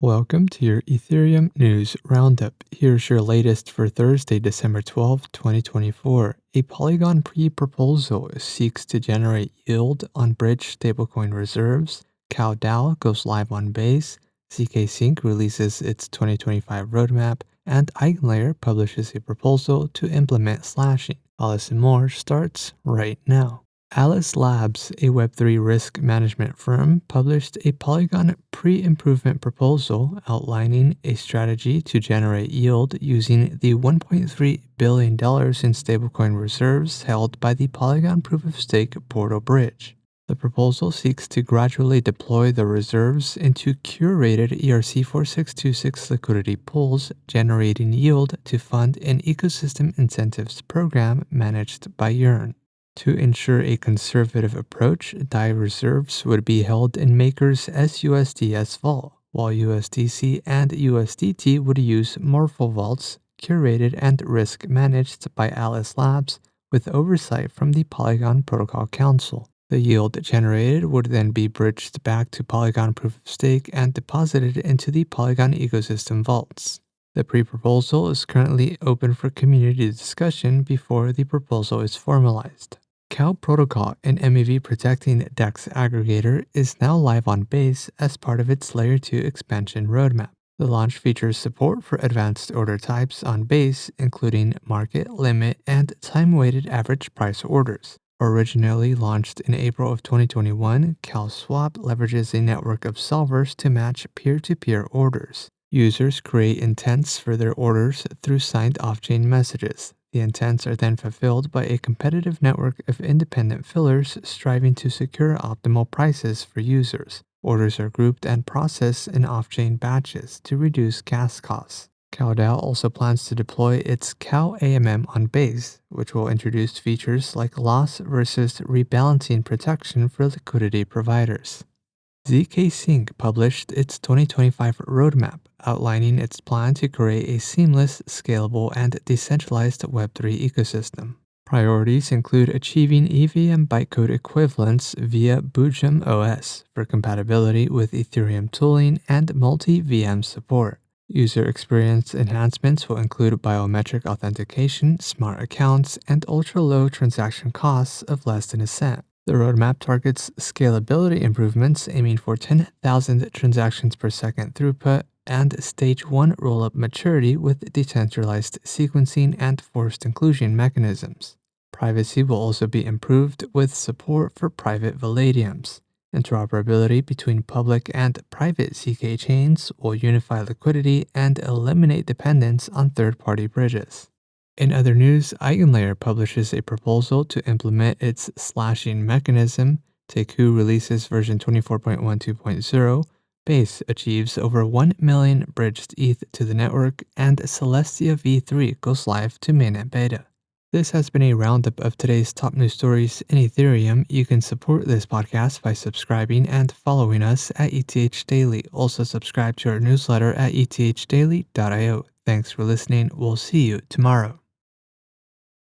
Welcome to your Ethereum News Roundup. Here's your latest for Thursday, December 12, 2024. A Polygon pre-proposal seeks to generate yield on bridge stablecoin reserves. CowDAO goes live on Base. ZK Sync releases its 2025 roadmap. And EigenLayer publishes a proposal to implement slashing. All this and more starts right now. Alice Labs, a Web3 risk management firm, published a Polygon pre-improvement proposal outlining a strategy to generate yield using the $1.3 billion in stablecoin reserves held by the Polygon proof-of-stake Portal Bridge. The proposal seeks to gradually deploy the reserves into curated ERC-4626 liquidity pools, generating yield to fund an ecosystem incentives program managed by Yearn. To ensure a conservative approach, DAI reserves would be held in Maker's SUSDS vault, while USDC and USDT would use Morphle vaults, curated and risk managed by Alice Labs, with oversight from the Polygon Protocol Council. The yield generated would then be bridged back to Polygon Proof of Stake and deposited into the Polygon ecosystem vaults. The pre-proposal is currently open for community discussion before the proposal is formalized. Cow Protocol, an MEV protecting DEX aggregator, is now live on Base as part of its Layer 2 expansion roadmap. The launch features support for advanced order types on Base, including market, limit, and time-weighted average price orders. Originally launched in April of 2021, CalSwap leverages a network of solvers to match peer-to-peer orders. Users create intents for their orders through signed off-chain messages. The intents are then fulfilled by a competitive network of independent fillers striving to secure optimal prices for users. Orders are grouped and processed in off-chain batches to reduce gas costs. CowDAO also plans to deploy its Cow AMM on Base, which will introduce features like loss versus rebalancing protection for liquidity providers. ZK Sync published its 2025 roadmap, outlining its plan to create a seamless, scalable, and decentralized Web3 ecosystem. Priorities include achieving EVM bytecode equivalence via Bootstrap OS for compatibility with Ethereum tooling and multi-VM support. User experience enhancements will include biometric authentication, smart accounts, and ultra-low transaction costs of less than a cent. The roadmap targets scalability improvements aiming for 10,000 transactions per second throughput and Stage 1 rollup maturity with decentralized sequencing and forced inclusion mechanisms. Privacy will also be improved with support for private Validiums. Interoperability between public and private ZK chains will unify liquidity and eliminate dependence on third-party bridges. In other news, EigenLayer publishes a proposal to implement its slashing mechanism. Teku releases version 24.12.0. Base achieves over 1 million bridged ETH to the network, and Celestia v3 goes live to mainnet beta. This has been a roundup of today's top news stories in Ethereum. You can support this podcast by subscribing and following us at ETH Daily. Also subscribe to our newsletter at ethdaily.io. Thanks for listening. We'll see you tomorrow.